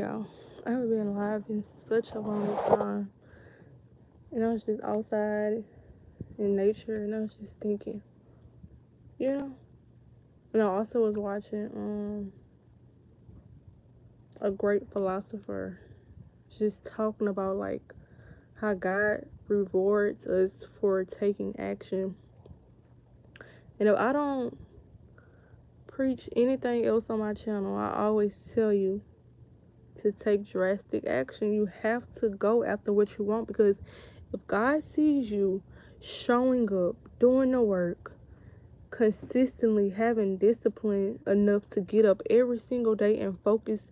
y'all. I haven't been live in such a long time. And I was just outside in nature and I was just thinking, you know. And I also was watching a great philosopher just talking about like how God rewards us for taking action. And if I don't preach anything else on my channel, I always tell you to take drastic action. You have to go after what you want, because if God sees you showing up, doing the work, consistently having discipline enough to get up every single day and focus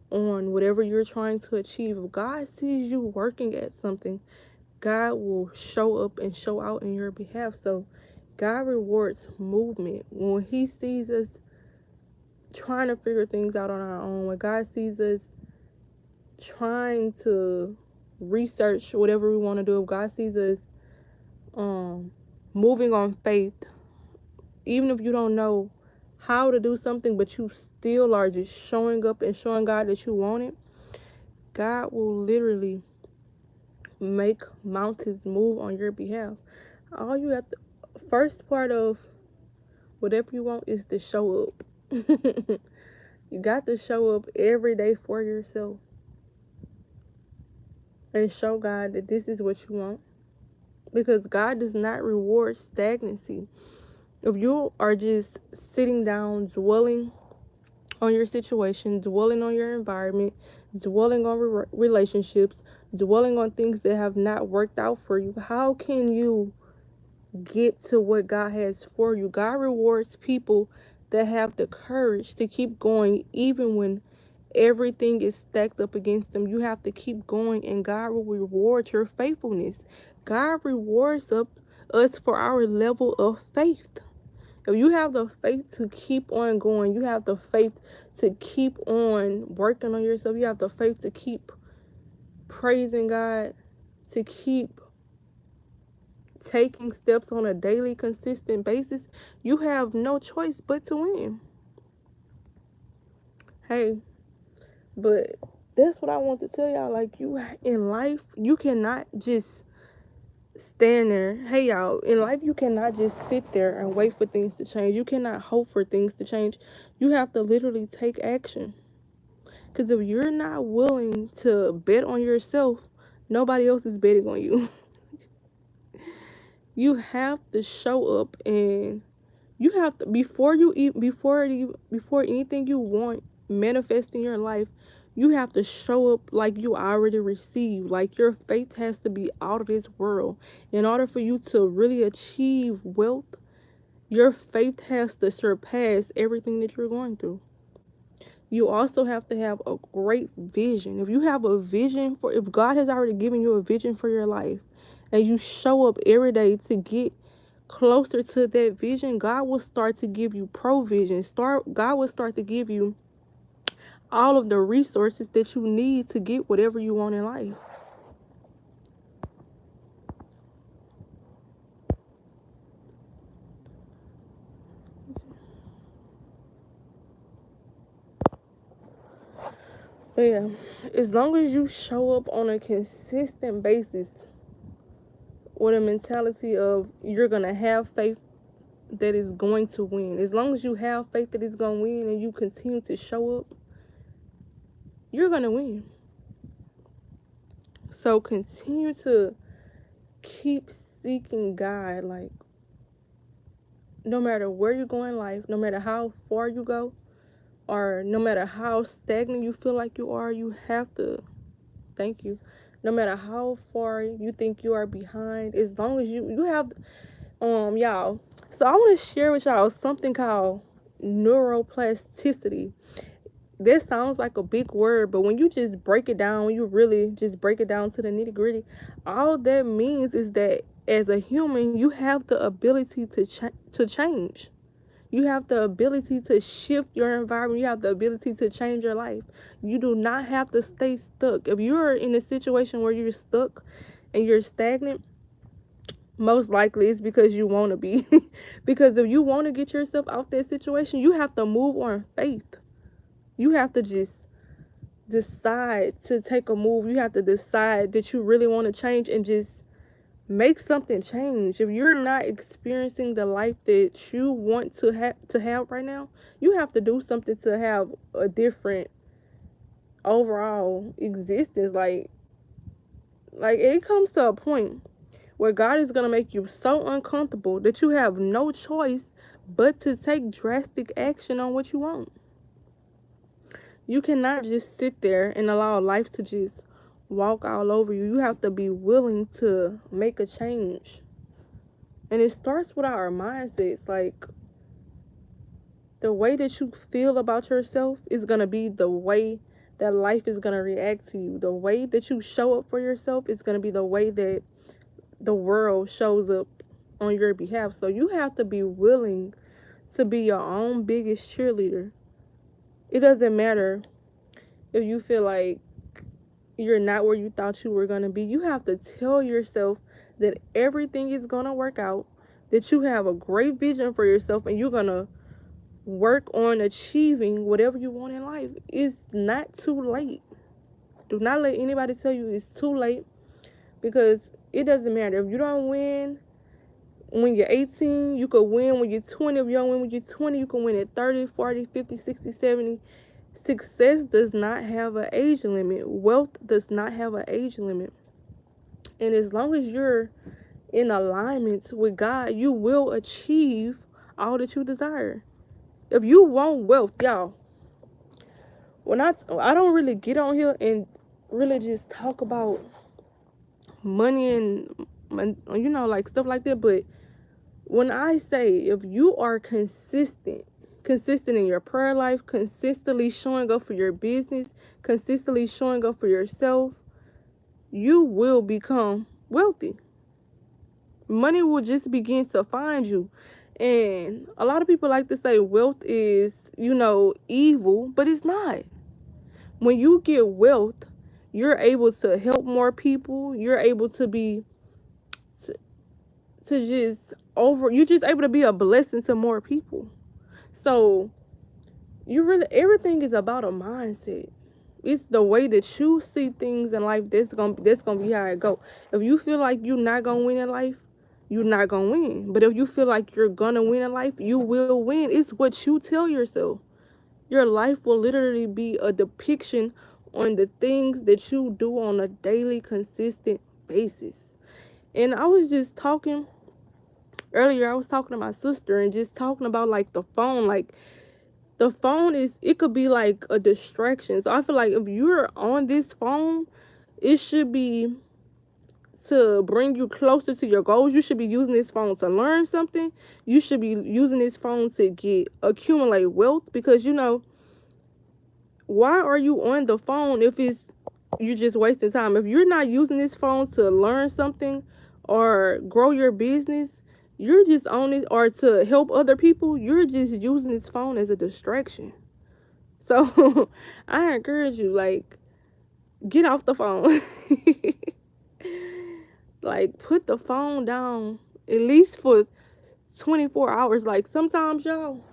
on whatever you're trying to achieve, if God sees you working at something, God will show up and show out in your behalf. So God rewards movement. When he sees us trying to figure things out on our own, when God sees us trying to research whatever we want to do, if God sees us moving on faith, even if you don't know how to do something, but you still are just showing up and showing God that you want it, God will literally make mountains move on your behalf. All you have to, first part of whatever you want is to show up. You got to show up every day for yourself and show God that this is what you want, because God does not reward stagnancy. If you are just sitting down, dwelling on your situation, dwelling on your environment, dwelling on relationships, dwelling on things that have not worked out for you, how can you get to what God has for you? God rewards people that have the courage to keep going even when everything is stacked up against them. You have to keep going, and God will reward your faithfulness. God rewards us for our level of faith. If you have the faith to keep on going, you have the faith to keep on working on yourself, you have the faith to keep praising God, to keep taking steps on a daily, consistent basis, you have no choice but to win. Hey, but that's what I want to tell y'all. Like, you in life, you cannot just stand there. Hey, y'all, in life, you cannot just sit there and wait for things to change. You cannot hope for things to change. You have to literally take action. Because if you're not willing to bet on yourself, nobody else is betting on you. You have to show up, and you have to, before anything you want manifest in your life, you have to show up like you already received. Like, your faith has to be out of this world. In order for you to really achieve wealth, your faith has to surpass everything that you're going through. You also have to have a great vision. If you have a vision if God has already given you a vision for your life, and you show up every day to get closer to that vision, God will start to give you provision. God will start to give you all of the resources that you need to get whatever you want in life. But yeah, as long as you show up on a consistent basis with a mentality of you're gonna have faith that is going to win, as long as you have faith that it's gonna win and you continue to show up, you're gonna win. So continue to keep seeking God. Like, no matter where you go in life, no matter how far you go, or no matter how stagnant you feel like you are, you have to, thank you, no matter how far you think you are behind, as long as you have, y'all, so I want to share with y'all something called neuroplasticity. This sounds like a big word, but when you just break it down, when you really just break it down to the nitty gritty, all that means is that as a human, you have the ability to change. You have the ability to shift your environment. You have the ability to change your life. You do not have to stay stuck. If you're in a situation where you're stuck and you're stagnant, most likely it's because you want to be. Because if you want to get yourself out that situation, you have to move on faith. You have to just decide to take a move. You have to decide that you really want to change and just make something change. If you're not experiencing the life that you want to have right now, you have to do something to have a different overall existence. Like it comes to a point where God is going to make you so uncomfortable that you have no choice but to take drastic action on what you want. You cannot just sit there and allow life to just walk all over you. You have to be willing to make a change. And it starts with our mindsets. Like, the way that you feel about yourself is going to be the way that life is going to react to you. The way that you show up for yourself is going to be the way that the world shows up on your behalf. So you have to be willing to be your own biggest cheerleader. It doesn't matter if you feel like you're not where you thought you were going to be. You have to tell yourself that everything is going to work out, that you have a great vision for yourself, and you're going to work on achieving whatever you want in life. It's not too late. Do not let anybody tell you it's too late, because it doesn't matter. If you don't win when you're 18, you could win when you're 20. If you don't win when you're 20, you can win at 30, 40, 50, 60, 70. Success does not have an age limit. Wealth does not have an age limit. And as long as you're in alignment with God, you will achieve all that you desire. If you want wealth, y'all, I don't really get on here and really just talk about money and like stuff like that, but when I say, if you are consistent in your prayer life, consistently showing up for your business, consistently showing up for yourself, you will become wealthy. Money will just begin to find you. And a lot of people like to say wealth is, evil, but it's not. When you get wealth, you're able to help more people. You're able to be you're just able to be a blessing to more people. So everything is about a mindset. It's the way that you see things in life that's gonna be how it go. If you feel like you're not gonna win in life, you're not gonna win. But if you feel like you're gonna win in life, you will win. It's what you tell yourself. Your life will literally be a depiction on the things that you do on a daily, consistent basis. And I was just talking earlier, I was talking to my sister and just talking about like the phone. Like, the phone it could be like a distraction. So I feel like if you're on this phone, it should be to bring you closer to your goals. You should be using this phone to learn something. You should be using this phone to accumulate wealth, because why are you on the phone if you're just wasting time? If you're not using this phone to learn something or grow your business, you're just on it, or to help other people, you're just using this phone as a distraction. So I encourage you, like, get off the phone. Like, put the phone down at least for 24 hours. Like, sometimes, y'all,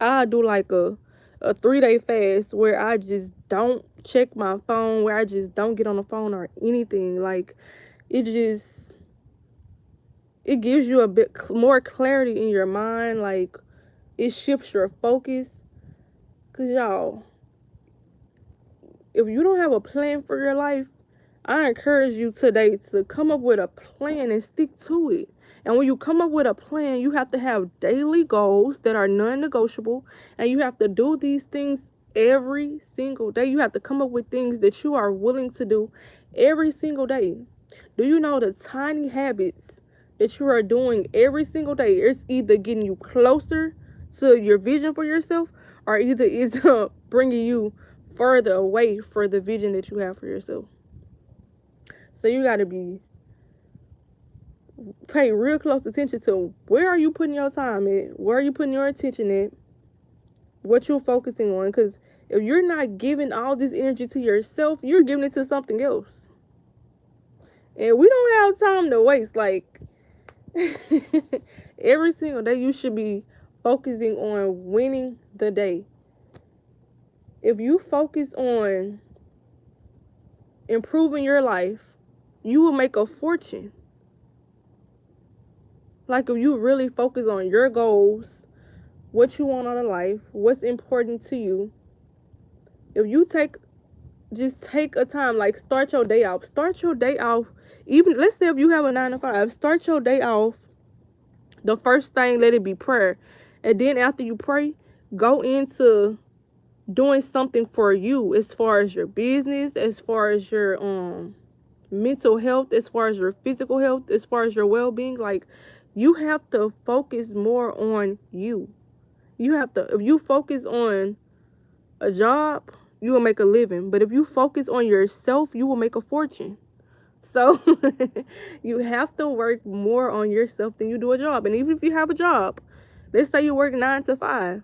I do like a 3-day fast where I just don't check my phone, where I just don't get on the phone or anything. Like, it gives you a bit more clarity in your mind. Like, it shifts your focus. Because, y'all, if you don't have a plan for your life, I encourage you today to come up with a plan and stick to it. And when you come up with a plan, you have to have daily goals that are non-negotiable. And you have to do these things every single day. You have to come up with things that you are willing to do every single day. Do you know the tiny habits that you are doing every single day? It's either getting you closer to your vision for yourself, or either it's bringing you further away for the vision that you have for yourself. So you got to pay real close attention to where are you putting your time at, where are you putting your attention at, what you're focusing on. Because if you're not giving all this energy to yourself, you're giving it to something else. And we don't have time to waste. Like, every single day you should be focusing on winning the day. If you focus on improving your life, you will make a fortune. Like if you really focus on your goals, what you want out of life, what's important to you. If you just take a time, like start your day off. Start your day off. Even let's say if you have a 9 to 5, start your day off. The first thing, let it be prayer. And then after you pray, go into doing something for you as far as your business, as far as your mental health, as far as your physical health, as far as your well-being. Like you have to focus more on you. You have to, if you focus on a job, you will make a living. But if you focus on yourself, you will make a fortune. So you have to work more on yourself than you do a job. And even if you have a job, let's say you work 9 to 5.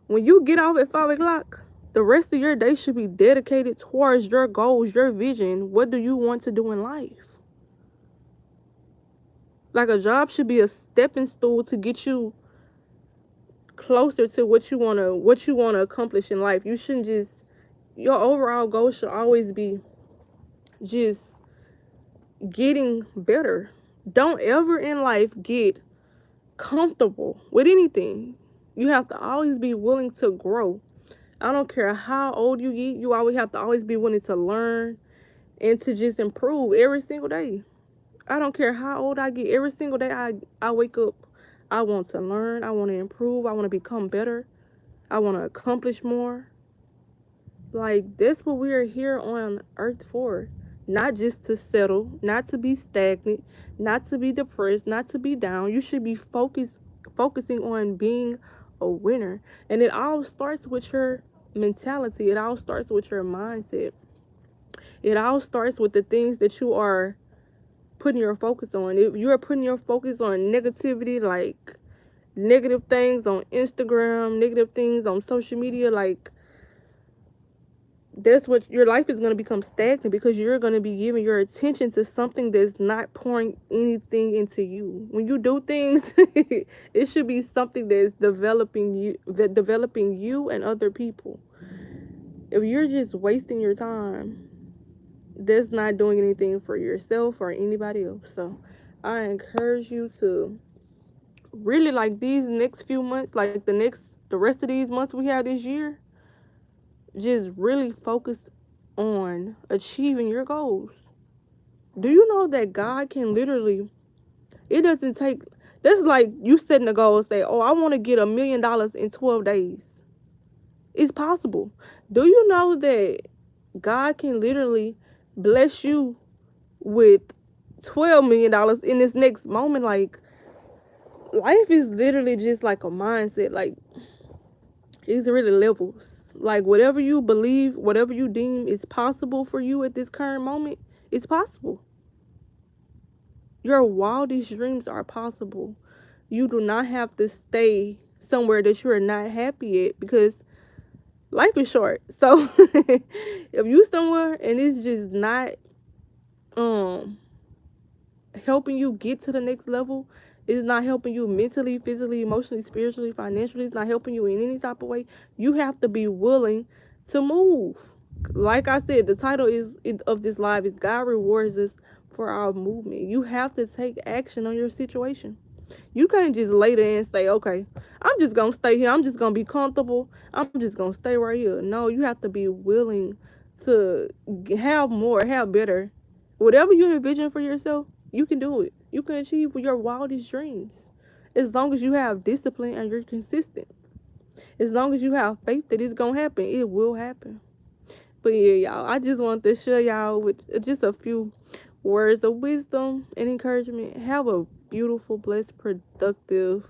When you get off at 5 o'clock, the rest of your day should be dedicated towards your goals, your vision. What do you want to do in life? Like a job should be a stepping stool to get you closer to what you wanna accomplish in life. You shouldn't just, your overall goal should always be just getting better. Don't ever in life get comfortable with anything. You have to always be willing to grow. I don't care how old you get, you always have to always be willing to learn and to just improve every single day. I don't care how old I get, every single day I wake up, I want to learn, I want to improve, I want to become better, I want to accomplish more. Like, that's what we are here on earth for. Not just to settle, not to be stagnant, not to be depressed, not to be down. You should be focusing on being a winner. And it all starts with your mentality. It all starts with your mindset. It all starts with the things that you are putting your focus on. If you are putting your focus on negativity, like negative things on Instagram, negative things on social media, like that's what your life is going to become stagnant, because you're going to be giving your attention to something that's not pouring anything into you. When you do things, it should be something that's developing you and other people. If you're just wasting your time, that's not doing anything for yourself or anybody else. So I encourage you to really, like, these next few months, like the rest of these months we have this year, just really focus on achieving your goals. Do you know that God can literally, it doesn't take, that's like you setting a goal and say, oh, I want to get $1 million in 12 days. It's possible. Do you know that God can literally bless you with $12 million in this next moment? Like, life is literally just like a mindset. Like, it's really levels. Like, whatever you believe, whatever you deem is possible for you at this current moment, it's possible. Your wildest dreams are possible. You do not have to stay somewhere that you are not happy at, because life is short. So if you somewhere and it's just not helping you get to the next level, it's not helping you mentally, physically, emotionally, spiritually, financially, it's not helping you in any type of way, you have to be willing to move. Like I said, the title of this live is God Rewards Us for Our Movement. You have to take action on your situation. You can't just lay there and say, okay, I'm just gonna stay here, I'm just gonna be comfortable, I'm just gonna stay right here. No, you have to be willing to have more, have better. Whatever you envision for yourself, you can do it. You can achieve your wildest dreams, as long as you have discipline and you're consistent. As long as you have faith that it's gonna happen, it will happen. But yeah, y'all, I just want to share y'all with just a few words of wisdom and encouragement. Have a beautiful, blessed, productive,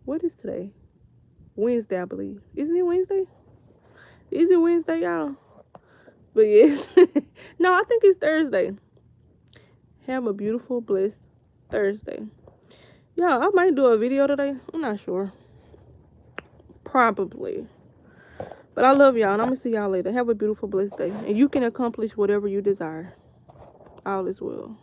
what is today? Wednesday, I believe. Isn't it Wednesday? Is it Wednesday, y'all? But yes. No, I think it's Thursday. Have a beautiful, blessed Thursday. Yeah, I might do a video today. I'm not sure. Probably. But I love y'all, and I'm going to see y'all later. Have a beautiful, blessed day. And you can accomplish whatever you desire. All is well.